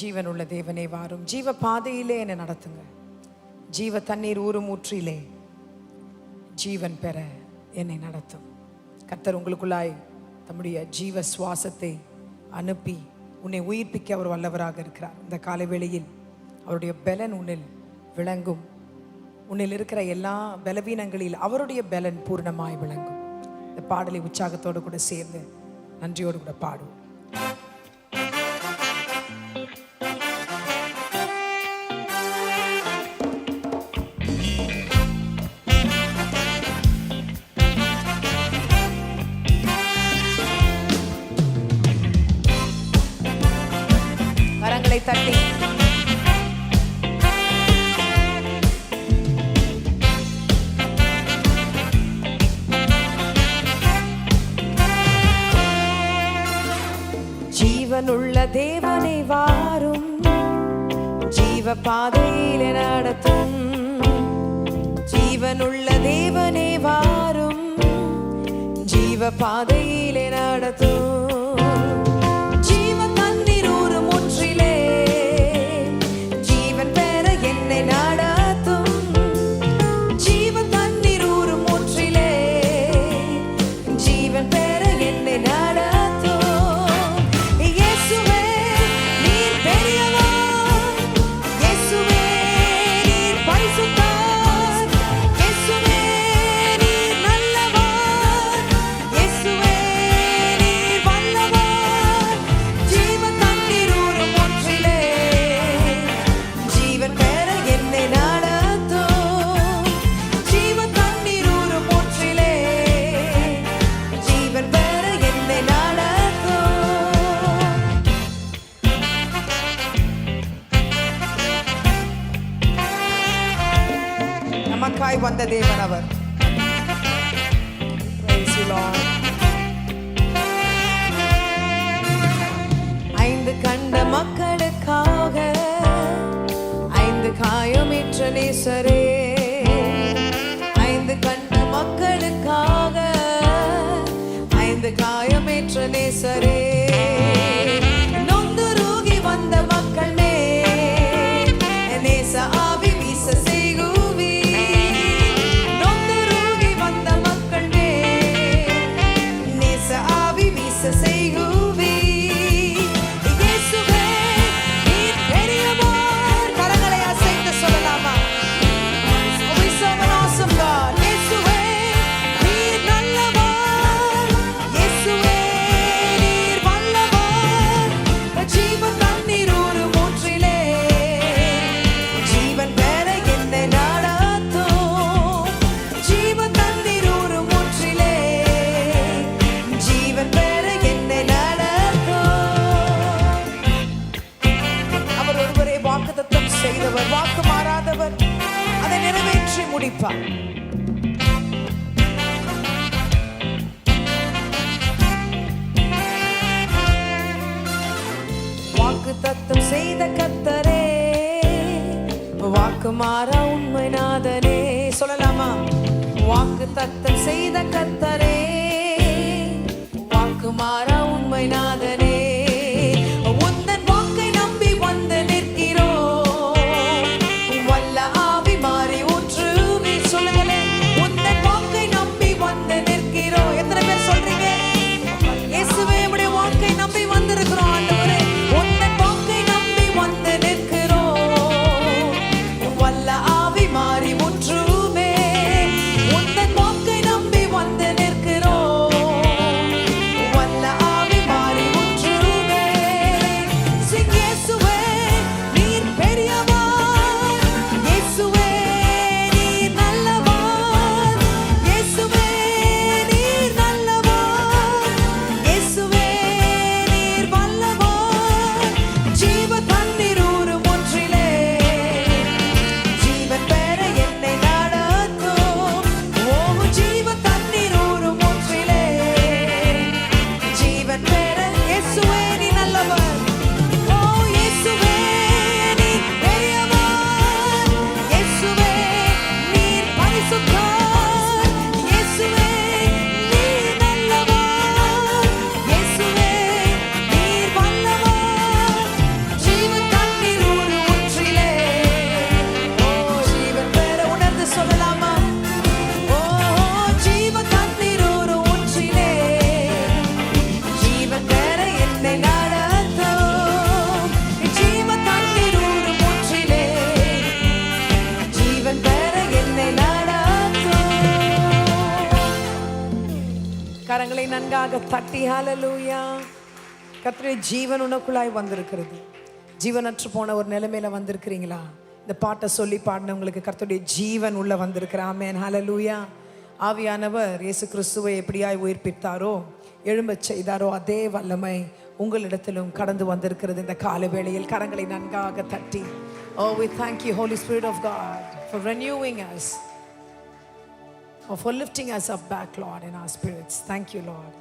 ஜீவனுள்ள தேவனே வாரும். ஜீவ பாதையிலே என்னை நடத்துங்க. ஜீவ தண்ணீர் ஊறும் ஊற்றிலே ஜீவன் பெற என்னை நடத்தும். கர்த்தர் உங்களுக்குள்ளாய் தம்முடைய ஜீவ சுவாசத்தை அனுப்பி உன்னை உயிர்ப்பிக்க அவர் வல்லவராக இருக்கிறார். இந்த காலை வேளையில் அவருடைய பலன் உன்னில் விளங்கும். உன்னில் இருக்கிற எல்லா பலவீனங்களில் அவருடைய பலன் பூர்ணமாய் விளங்கும். இந்த பாடலை உற்சாகத்தோடு கூட சேர்ந்து நன்றியோடு கூட பாடுவோம். கரங்களை தட்டி ஜீவனுள்ள தேவனை வாரும். ஜீவ பாதையிலே நடத்தும். ஜீவனுள்ள தேவனை வாரும். ஜீவ பாதையிலே நடத்தும். ஜீவ தண்ணீர் ஊறும் ஊற்றிலே ஜீவன் பெற என்னை நடத்தும். ஜீவ தண்ணீர் ஊறும் ஊற்றிலே ஜீவன் பெற என்னை நடத்தும். நமக்காய் வந்த தேவன் அவர். Praise you, Lord. ஐந்து கண்ட மக்களுக்காக ஐந்து காயமேற்ற நேசரே. ஐந்து கண்ட மக்களுக்காக ஐந்து காயமேற்ற நேசரே. நொந்துருகி வந்த மக்கள் மேல் நேச ஆவி வீச செய்கு. செய்தவர், வாக்கு மாறாதவர், அதை நிறைவேற்றி முடிப்பார். வாக்கு தத்தம் செய்த கர்த்தரே, வாக்கு மாறா உண்மை நாதனே. சொல்லலாமா? வாக்கு தத்தம் செய்த கர்த்தரே, வாக்கு மாறா உண்மை நாதனே. நம்பி வந்து நிற்கிறோம். வல்ல ஆவி மாறி ஊற்று. நன்றாக தட்டி ஹalleluya. கர்த்தருடைய ஜீவன் உனக்குள்ளாய் வந்திருக்கிறது. ஜீவனற்று போன ஒரு நிலைமையில வந்திருக்கிறீங்களா? இந்த பாட்டை சொல்லி பாடினவங்களுக்கு கர்த்தருடைய ஜீவன் உள்ள வந்திருக்கிற. ஆமென் ஹalleluya. ஆவியானவர் இயேசு கிறிஸ்துவை எப்படியாய் உயிர்ப்பித்தாரோ, எழும்பச் செய்தாரோ, அதே வல்லமை உங்களிடத்திலும் கடந்து வந்திருக்கிறது. இந்த கால வேளையில் கரங்களை நன்றாக தட்டி, oh we thank you Holy Spirit of God for renewing us, or for lifting us up back, Lord, in our spirits. Thank you, Lord.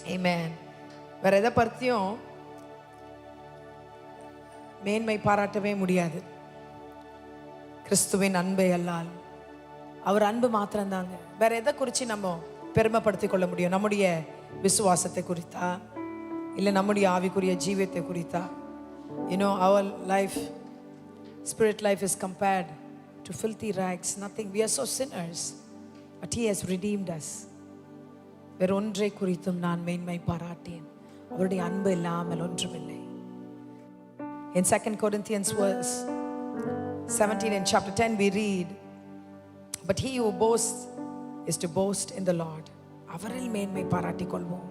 Amen. வேற எதை பற்றியும் மேன்மை பாராட்டவே முடியாது கிறிஸ்துவின் அன்பை அல்லால். அவர் அன்பு மாத்திரம்தாங்க. வேற எதை குறித்து நம்ம பெருமைப்படுத்திக் கொள்ள முடியும்? நம்முடைய விசுவாசத்தை குறித்தா, இல்லை நம்முடைய ஆவிக்குரிய ஜீவியத்தை குறித்தா? our life, spirit life is compared to filthy rags. Nothing. We are so sinners, but He has redeemed us. வேற ஒன்றை குறித்தும் நான் மேன்மை பாராட்டேன். அவருடைய அன்பு இல்லாமல் ஒன்றுமில்லை. In 2 Corinthians verse 17 in chapter 10 we read, but he who boasts is to boast in the Lord. அவரில் மேன்மை பாராட்டிக் கொள்வோம்.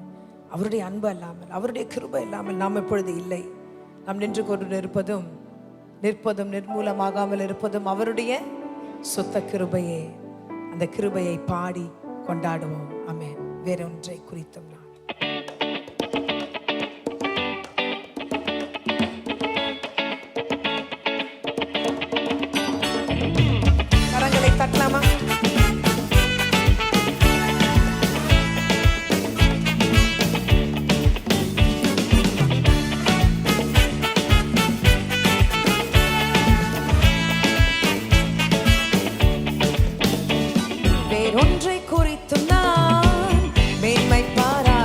அவருடைய அன்பு இல்லாமல், அவருடைய கிருபை இல்லாமல் நாம் எப்பொழுது இல்லை. நாம் நின்று கொண்டு இருப்பதும் நிற்பதும் நிர்மூலமாகாமல் இருப்பதும் அவருடைய சுத்த கிருபையே. அந்த கிருபையை பாடி கொண்டாடுவோம். ஆமென். வேற ஒன்றை குறித்தும் நான் கரங்களை தட்டலாமா? வேறொன்றை குறித்தும் நான் மேன்மை பாரா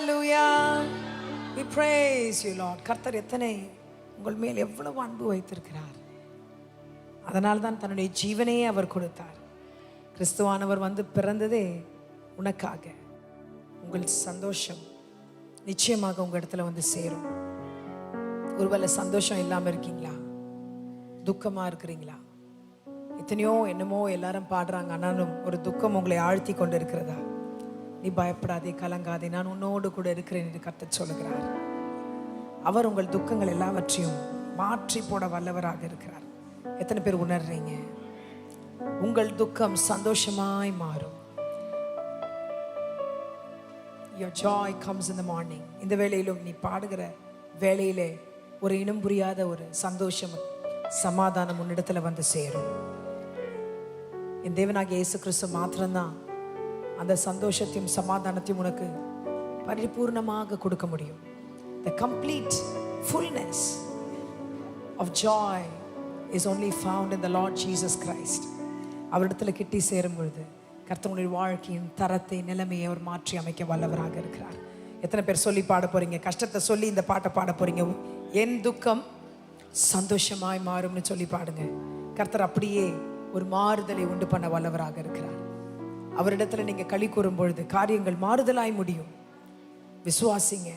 Hallelujah. We praise you, Lord. கர்த்தர் எத்தனை உங்கள் மேல் எவ்வளவு அன்பு வைத்திருக்கிறார். அதனால் தான் தன்னுடைய ஜீவனையே அவர் கொடுத்தார். கிறிஸ்துவானவர் வந்து பிறந்ததே உனக்காக. உங்கள் சந்தோஷம் நிச்சயமாக உங்கள் இடத்துல வந்து சேரும். ஒருவேளை சந்தோஷம் இல்லாமல் இருக்கீங்களா? துக்கமாக இருக்கிறீங்களா? எத்தனையோ என்னமோ எல்லாரும் பாடுறாங்க, ஆனாலும் ஒரு துக்கம் உங்களை ஆழ்த்தி கொண்டு இருக்கிறதா? நீ பயப்படாதே, கலங்காதே, நான் உன்னோடு கூட இருக்கிறேன் என்று கர்த்தர் சொல்லுகிறார். அவர் உங்கள் துக்கங்கள் எல்லாவற்றையும் மாற்றி போட வல்லவராக இருக்கிறார். எத்தனை பேர் உணர்றீங்க? உங்கள் துக்கம் சந்தோஷமாய் மாறும். Your joy comes in the morning. இந்த வேளையிலும் நீ பாடுகிற வேளையிலே ஒரு இனம் புரியாத ஒரு சந்தோஷம், சமாதானம் உன்னிடத்துல வந்து சேரும். என் தேவனாகிய இயேசு கிறிஸ்து மாத்திரம்தான் அந்த சந்தோஷத்தையும் சமாதானத்தையும் உனக்கு பரிபூர்ணமாக கொடுக்க முடியும். The complete fullness of joy is only found in the Lord Jesus Christ. அவரிடத்துல கிட்டி சேரும் பொழுது கர்த்தருடைய வாழ்க்கையின் தரத்தை, நிலைமையை அவர் மாற்றி அமைக்க வல்லவராக இருக்கிறார். எத்தனை பேர் சொல்லி பாட போறீங்க? கஷ்டத்தை சொல்லி இந்த பாட்டை பாட போறீங்க. என் துக்கம் சந்தோஷமாய் மாறும்னு சொல்லி பாடுங்க. கர்த்தர் அப்படியே ஒரு மாறுதலை உண்டு பண்ண வல்லவராக இருக்கிறார். அவரிடத்துல நீங்க களி கூறும் பொழுது காரியங்கள் மாறுதலாய் முடியும். விசுவாசிங்க.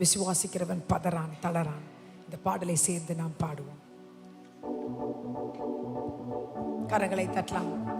விசுவாசிக்கிறவன் பதறான், தளரான். இந்த பாடலை சேர்ந்து நாம் பாடுவோம். கரங்களை தட்டலாம். உங்கள்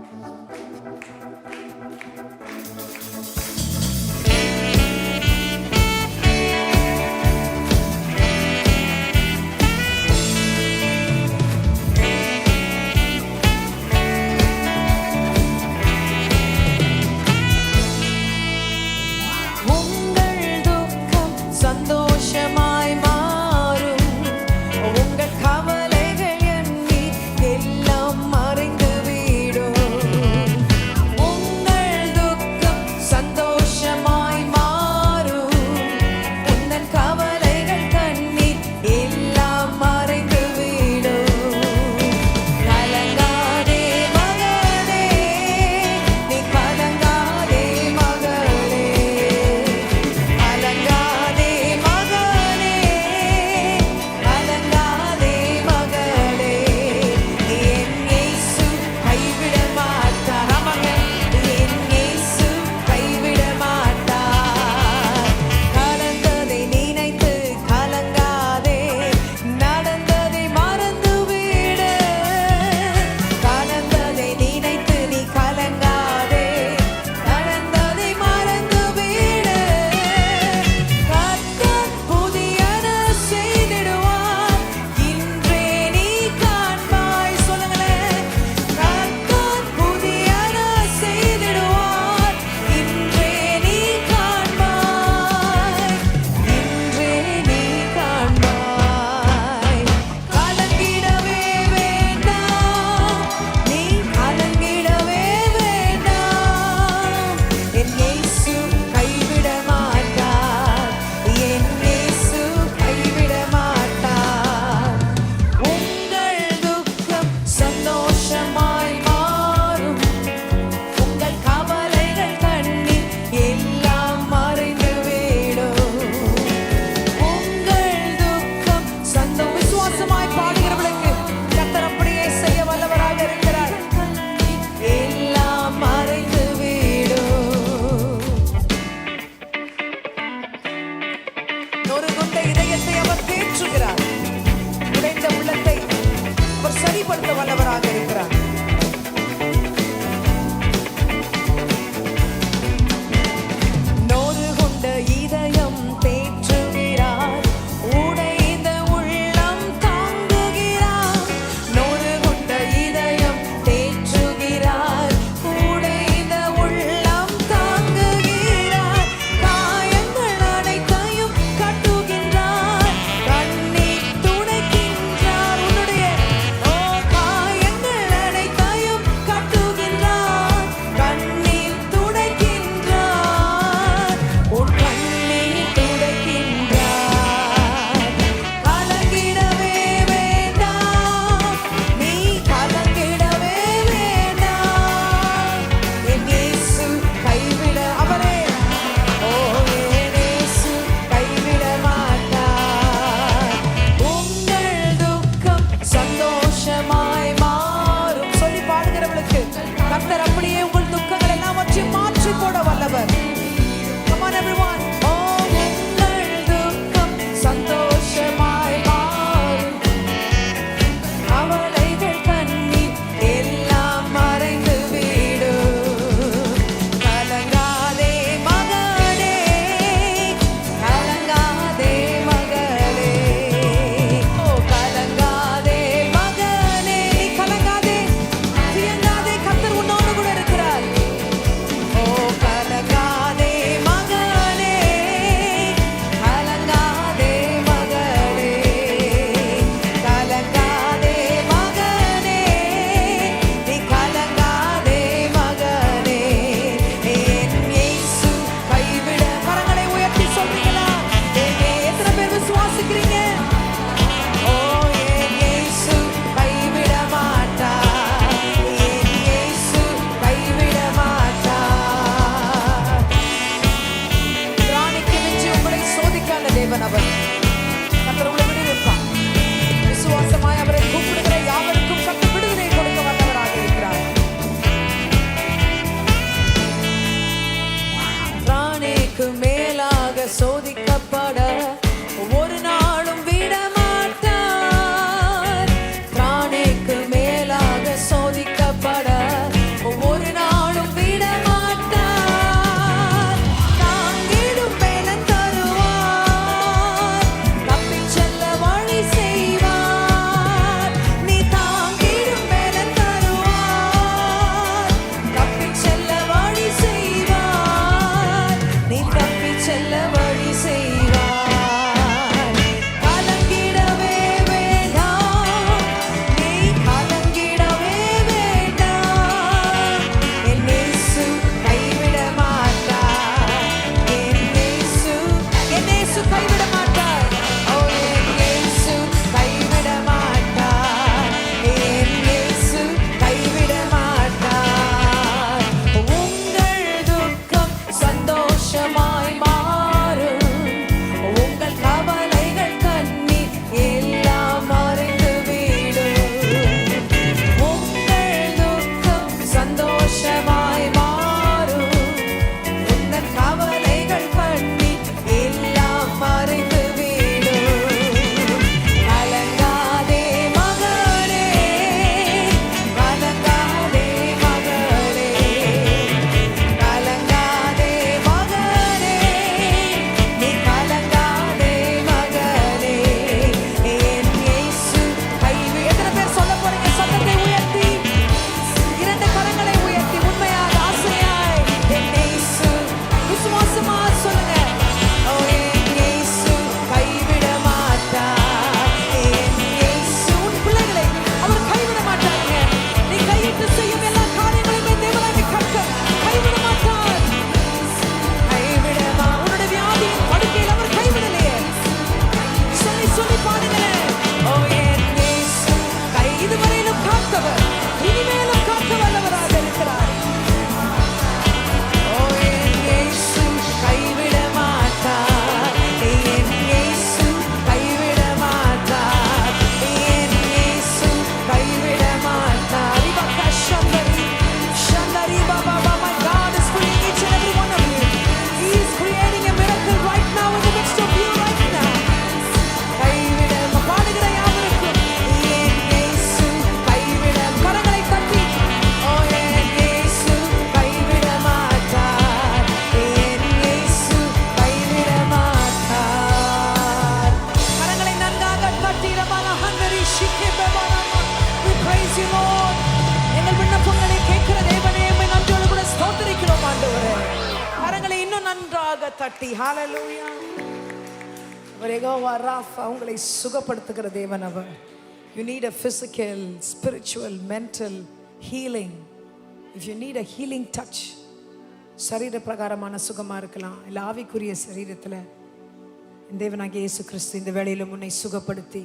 தட்டி ஹalleluya. அவர் யெகோவா ராஃபா, உங்களை சுகப்படுத்துகிற தேவன் அவர். You need a physical, spiritual, mental healing. If you need a healing touch, சரீர பிரகாரமான சுகமா இருக்கலாம், இல்ல ஆவிக்குரிய சரீரத்துல தேவனாகிய இயேசு கிறிஸ்து இந்த வேளையில உன்னை சுகப்படுத்தி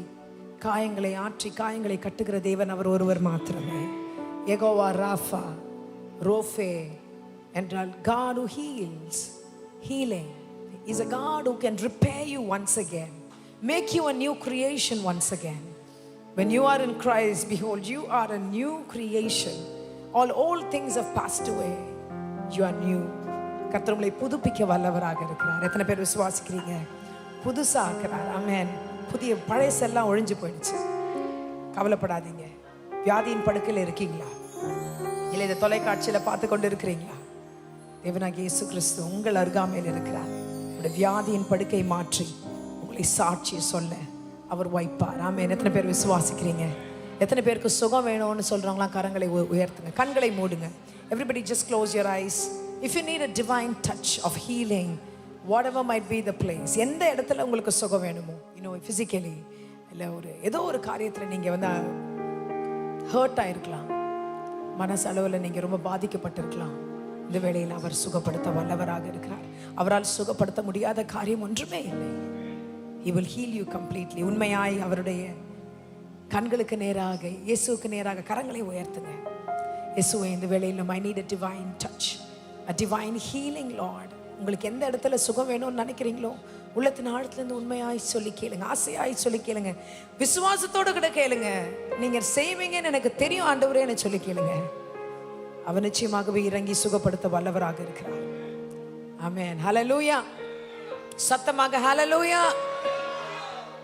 காயங்களை ஆற்றி காயங்களை கட்டுகிற தேவன் அவர் ஒருவர் மாத்திரமே. யெகோவா ராஃபா, ரோஃபே என்றால் God who heals. Healing is a God who can repair you once again, make you a new creation once again. When you are in Christ, behold, you are a new creation. All old things have passed away. You are new. கர்த்தர் உங்களை புதுப்பிக்க வல்லவராக இருக்கிறார். எத்தனை பேர் விசுவாசிக்கிறீங்க? புதுசா ஆக்குறார். ஆமென். புதிய பழைசெல்லாம் ஒழிஞ்சு போயிடுச்சு. கவலைப்படாதீங்க. வியாதியின் படுக்கையில் இருக்கீங்களா? இல்லை இந்த தொலைக்காட்சியில் பார்த்து கொண்டு இருக்கிறீங்களா? தேவனாகிய இயேசு கிறிஸ்து உங்கள் அருகாமையில் இருக்கிறார். உங்களுடைய வியாதியின் படுக்கை மாற்றி உங்களை சாட்சி சொல்ல அவர் வைப்பார். ஆமென். எத்தனை பேர் விசுவாசிக்கிறீங்க? எத்தனை பேருக்கு சுகம் வேணும்னு சொல்றாங்களா? கரங்களை உயர்த்துங்க, கண்களை மூடுங்க. Everybody just close your eyes. If you need a divine touch of healing, whatever might be the place, எந்த இடத்துல உங்களுக்கு சுகம் வேணுமோ, physically இல்லை ஏதோ ஒரு காரியத்தில் நீங்கள் ஹர்ட் ஆயிருக்கலாம், மனசளவில் நீங்கள் ரொம்ப பாதிக்கப்பட்டிருக்கலாம். இந்த வேளையில் அவர் சுகப்படுத்த வல்லவராக இருக்கிறார். அவரால் சுகப்படுத்த முடியாத காரியம் ஒன்றுமே இல்லை. He will heal you completely. உண்மையாய் அவருடைய கண்களுக்கு நேராக, இயேசுவுக்கு நேராக கரங்களை உயர்த்துங்க. இயேசுவே, இந்த வேளையில் I need a divine touch, a divine healing, Lord. உங்களுக்கு எந்த இடத்துல சுகம் வேணும்னு நினைக்கிறீங்களோ உள்ளத்தின் ஆழத்திலிருந்து உண்மையாய் சொல்லி கேளுங்க, ஆசையாய் சொல்லி கேளுங்க, விசுவாசத்தோடு கூட கேளுங்க. நீங்க செய்வீங்கன்னு எனக்கு தெரியும் ஆண்டவரே சொல்லி கேளுங்க. அவர் நிச்சயமாகவே இறங்கி சுகப்படுத்த வல்லவராக இருக்கிறார். ஆமென். ஹல்லேலூயா. சத்தமாக ஹல்லேலூயா.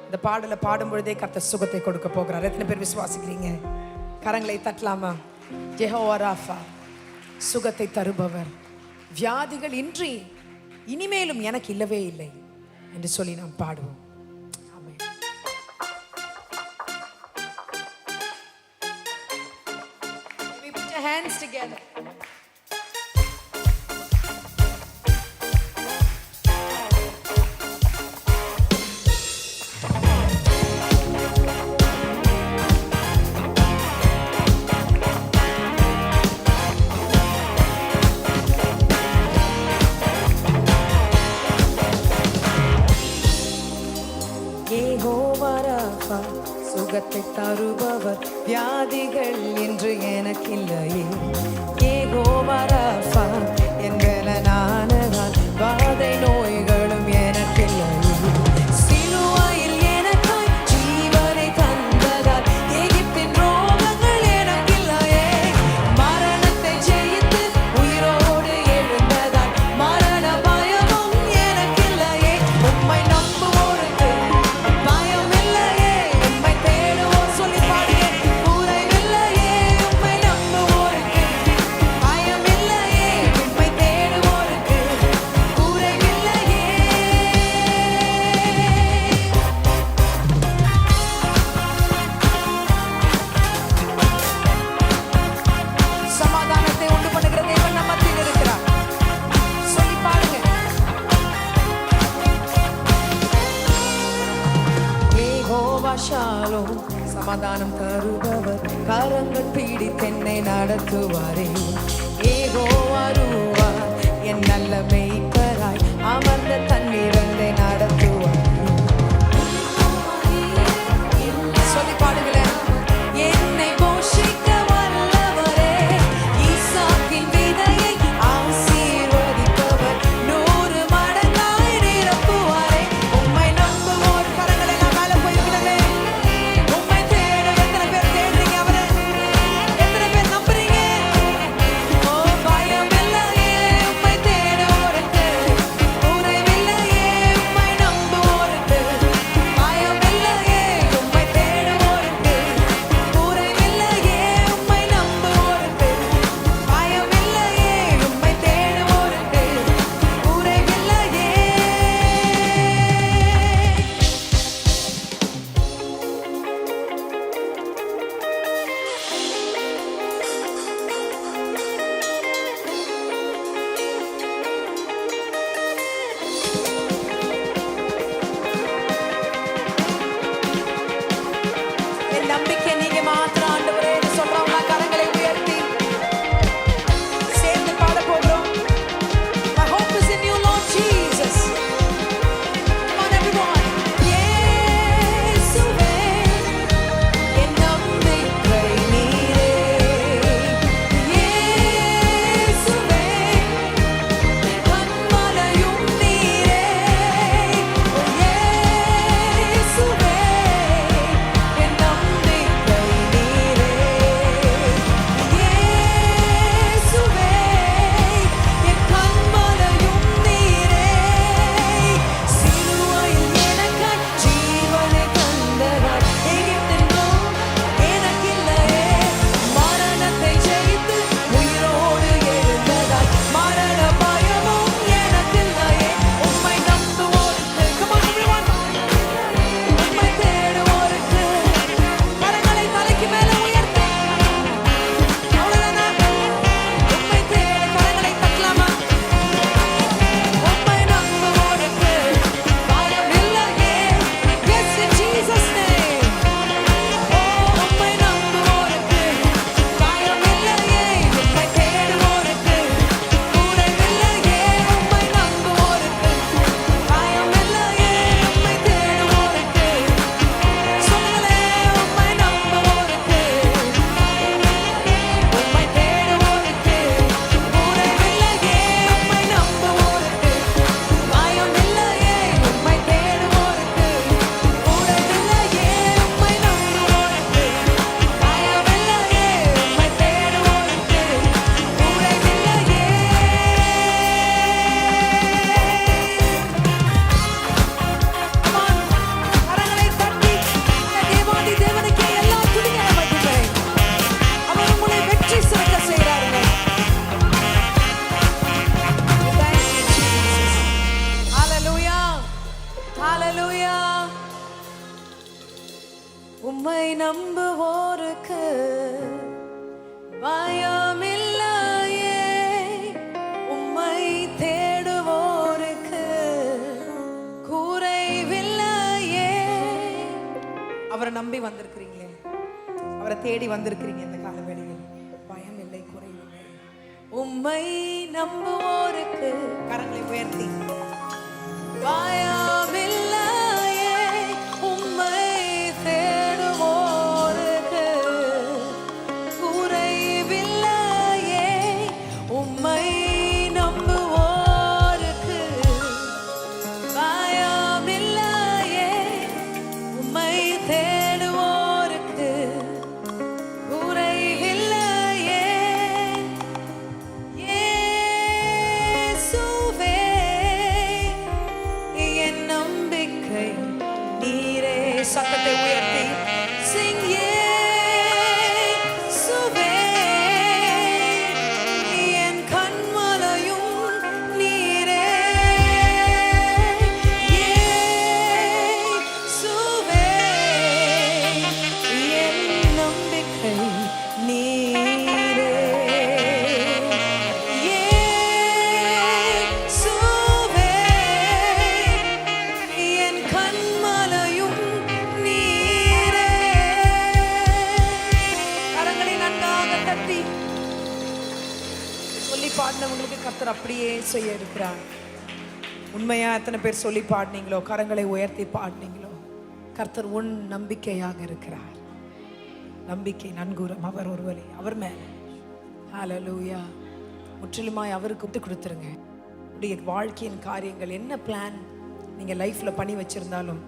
இந்த பாடலை பாடும் பொழுதே கர்த்தர் சுகத்தை கொடுக்க போகிறார். எத்தனை பேர் விசுவாசிக்கிறீங்க? கரங்களை தட்டலாமா? யெகோவா ராஃபா, சுகத்தை தருபவர், வியாதிகள் இன்றி இனிமேலும் எனக்கு இல்லவே இல்லை என்று சொல்லி நாம் பாடுவோம். ஆமென். We put your hands together. சுகத்தை தருபவர், வியாதிகள் என்று எனக்கில்லையே. யெகோவா ராஃபா, என் பலனானவர், வாதை நோய்களும் எனக்கில்லையே. சிலுவையில் எனக்காய் ஜீவனை தந்ததால் எகிப்தின் ரோகங்கள் எனக்கில்லையே. மரணத்தை ஜெயித்து உயிரோடு எழுந்ததால் மரண பயமும் எனக்கில்லையே. உம்மை நம்புவோருக்கு பயம் இல்லையே. சமாதானம் தருபவர், கரங்கள் பிடித்தென்னை நடத்துவாரே. யெகோவா ரூவா, என் நல்ல மேய்ப்பராய் அமர்ந்த தண்ணீரண்டை நடத்துவார். சொல்லி பாடுகிறேன். என்னை போஷிக்க வல்லவரே, ஈசாக்கின் விதையை ஆசீர்வதிப்பவர், 100 மடங்காய் நிரப்புவாரே. உம்மை நம்புவோர் கரங்களை நான் மேல போயிருக்கிறேன். நம்புறீங்க? ஓ பயம் இல்லையே, உம்மை தேடுவோர் அவரை தேடி வந்திருக்கிறீங்க இந்த காலவேளையில், பயம் இல்லை, குறைவில்லை. உம்மை நம்புவோருக்கு கரங்களை உயர்த்தி பயமில்லையே, உம்மை தேடுவோருக்கு குறைவில்லையே, உம்மை நம்புவோருக்கு பயமில்லையே, உம்மை தேடுவோருக்கு குறைவில்லையே. இயேசுவே என் நம்பிக்கை நீரே. சத்தத்தை உயர்த்தி sing இயேசுவே என் கண்மலையும் நீரே. இயேசுவே என் நம்பிக்கை நீரே. இயேசுவே என் கண்மலையும் நீரே. கரங்களை நன்றாக தட்டி சொல்லி பாடினவங்களுக்கு கர்த்தர் அப்படியே செய்ய இருக்கிறார். உண்மையா எத்தனை பேர் சொல்லி பாடினீங்களோ, கரங்களை உயர்த்தி பாடினீங்களோ, கர்த்தர் உன் நம்பிக்கையாக இருக்கிறார். நம்பிக்கை நன்கூரம் அவர் ஒருவரே, அவர் மேல. ஹalleluya. முற்றிலுமாய் அவருக்கு விட்டு கொடுத்துருங்க. உடைய வாழ்க்கையின் காரியங்கள் என்ன பிளான் நீங்க லைஃப்ல பண்ணி வச்சிருந்தாலும்,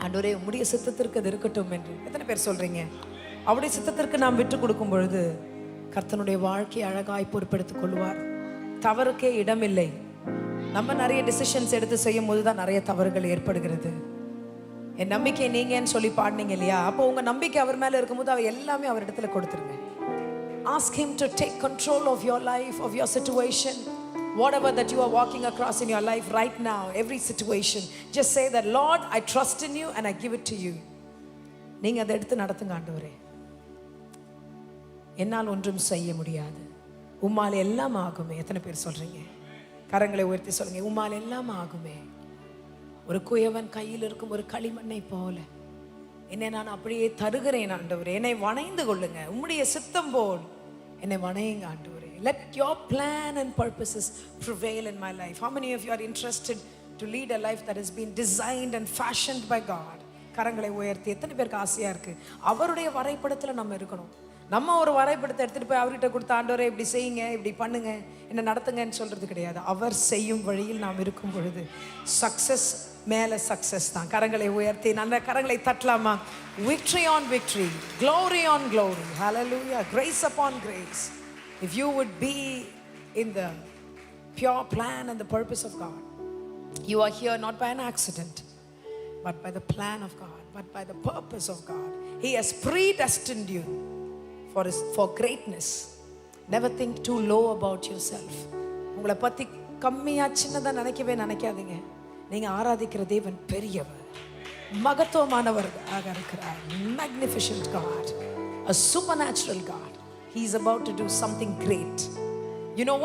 ஆண்டவரே உம்முடைய சித்தத்திற்கு அது இருக்கட்டும் என்று எத்தனை பேர் சொல்றீங்க? அவருடைய சித்தத்திற்கு நாம் விட்டு கொடுக்கும் பொழுது கர்த்தனுடைய வாழ்க்கையை அழகாய் பொறுப்பெடுத்துக் கொள்வார். தவறுக்கே இடமில்லை. நம்ம நிறைய டிசிஷன்ஸ் எடுத்து செய்யும் போது தான் நிறைய தவறுகள் ஏற்படுகிறது. என் நம்பிக்கை நீங்கன்னு சொல்லி பாடினீங்க இல்லையா? அப்போ உங்க நம்பிக்கை அவர் மேல இருக்கும்போது அவர் எல்லாமே அவர் இடத்துல கொடுத்துருங்க. Ask him to take control of your life, of your situation, whatever that you are walking across in your life right now, every situation. Just say that, Lord, I trust in you and I give it to you. நீங்க அதை எடுத்து நடத்துங்க. ஆண்டவரே, என்னால் ஒன்றும் செய்ய முடியாது, உம்மால் எல்லாம் ஆகுமே. எத்தனை பேர் சொல்றீங்க? கரங்களை உயர்த்தி சொல்லுங்க, உம்மால் எல்லாம் ஆகுமே. ஒரு குயவன் கையில் இருக்கும் ஒரு களிமண்ணை போல என்னை நான் அப்படியே தருகிறேன் ஆண்டவரே. என்னை வணைந்து கொள்ளுங்க, உம்முடைய சித்தம் போல் என்னை வணையுங்க ஆண்டவரே. Let your plan and purposes prevail in my life. How many of you are interested to lead a life that has been designed and fashioned by God? கரங்களை உயர்த்தி எத்தனை பேருக்கு ஆசையா இருக்கு அவருடைய வரைபடத்துல நம்ம இருக்கணும்? நம்ம ஒரு வரைபடத்தை எடுத்துட்டு போய் அவர்கிட்ட கொடுத்த, ஆண்டவரே இப்படி செய்யுங்க, இப்படி பண்ணுங்க, என்ன நடத்துங்கன்னு சொல்றது கிடையாது. அவர் செய்யும் வழியில் நாம் இருக்கும் பொழுது சக்சஸ் மேல சக்சஸ் தான். கரங்களை உயர்த்தி நல்ல கரங்களை தட்டலாமா? Victory on victory, glory on glory, hallelujah, grace upon grace. If you would be in the pure plan and the purpose of God, you are here not by an accident, but by the plan of God, but by the purpose of God. He has predestined you for greatness. Never think too low about yourself. உங்களை பத்தி கம்மியா சின்னதா நினைக்காதீங்க. நீங்க ஆராதிக்கிற தேவன் பெரியவர், மகத்துவமானவராக இருக்கிறார். Magnificent God, a supernatural God. He is about to do something great. You know,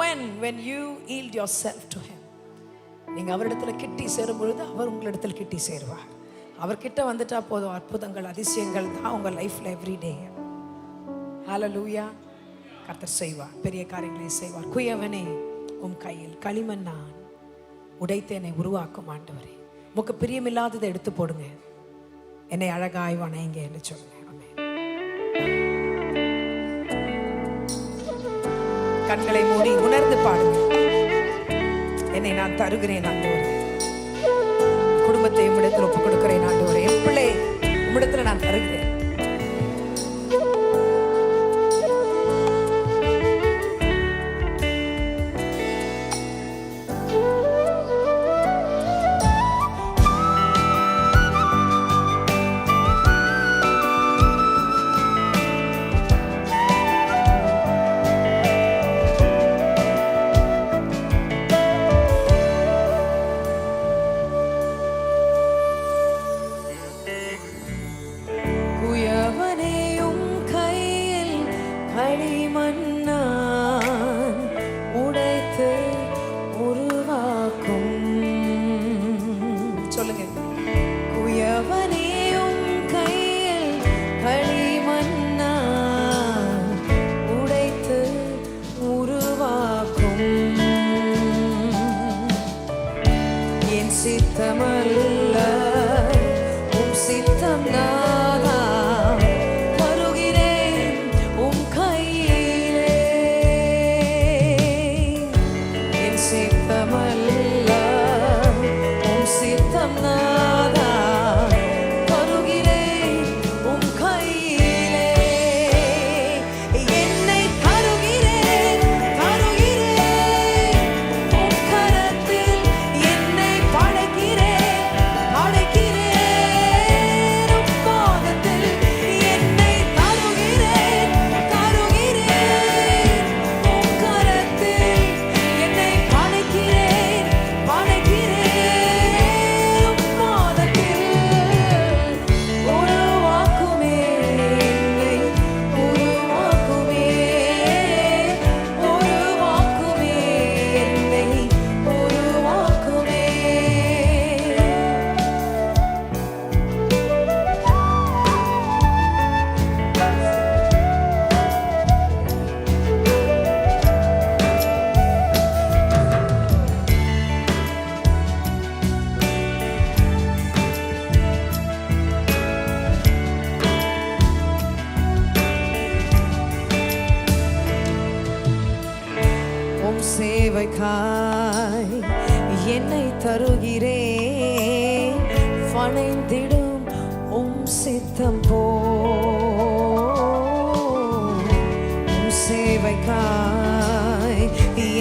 when you yield yourself to him, நீங்க அவரிடத்துல கிட்டி சேரும் பொழுது அவர் உங்களிடத்தில் கிட்டி சேருவார். அவர்கிட்ட வந்துட்டா போதும், அற்புதங்கள் அதிசயங்கள் தான் உங்க லைஃப்ல எவ்ரிடே. ஹalleluya. கர்த்தர் செய்வார், பெரிய காரியங்களை செய்வார். குயவனே, உம் கையில் களிமண் நான் உடைத்து என்னை உருவாக்கும் ஆண்டவரே. உமக்கு பிரியமில்லாததை எடுத்து போடுங்க, என்னை அழகாய் வணைங்க என்று சொல்லுங்க. ஆமென். கண்களை மூடி உணர்ந்து பாடுங்க. என்னை நான் தருகிறேன் ஆண்டவரே, குடும்பத்தை உம்மிடத்தில் ஒப்புக் கொடுக்கிறேன் ஆண்டவரே. என் பிள்ளை உம்மிடத்தில் நான் தருகிறேன். சேவைக்காய் என்னை தருகிறேன், வணைந்திடும் உம் சித்தம் போ. சேவைக்காய்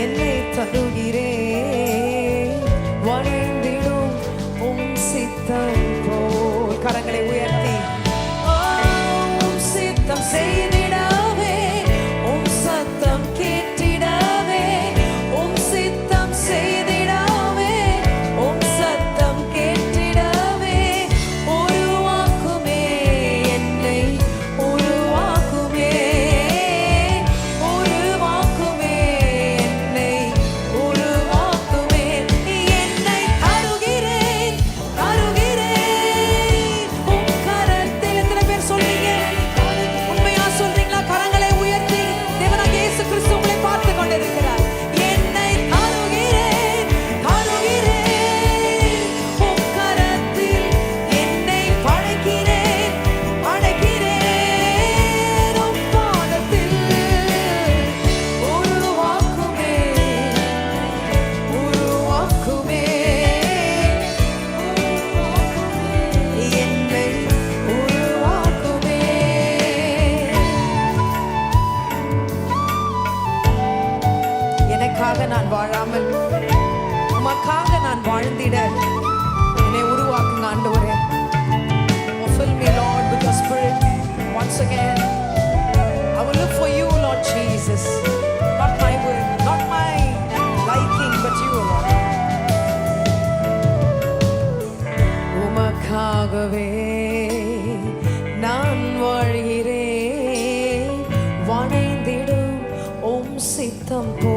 என்னை தருகிறேன், வணைந்திடும் உம் சித்தம் போ. கரங்களை உயர்த்தி உம் சித்தம் செய்திடவே, உம் சத்தம் கேட்டிடவே, உம் சித்தம் செய்திடவே, உம் சத்தம் கேட்டிடவே, உருவாக்குமே என்னை, உருவாக்குமே, உருவாக்குமே என்னை, உருவாக்குமே. என்னை தருகிறேன், தருகிறேன் உம் கரத்தில். எத்தனை பேர் சொல்றீங்க? உண்மையா சொல்றீங்களா? கரங்களை உயர்த்தி. தேவனாகிய இயேசு கிறிஸ்து உங்களை பார்த்து கொண்டிருக்கிறார். என்னை தருகிறேன், தருகிறேன் உம் கரத்தில். என்னை படைக்கிறேன், படைக்கிறேன் உம் பாதத்தில். உருவாக்குமே, உருவாக்குமே, என்னை உருவாக்குமே. எனக்காக நான் வாழாமல் உமக்காக நான் வாழ்ந்திட என்னை உருவாக்குங்க ஆண்டவரே. Fill me, Lord, with your spirit once again. I will live for you, Lord Jesus. Not my will, not my liking, but you, Lord. உமக்காகவே நான் வாழ்கிறேன், வணைந்திடும் உம் சித்தம் போ.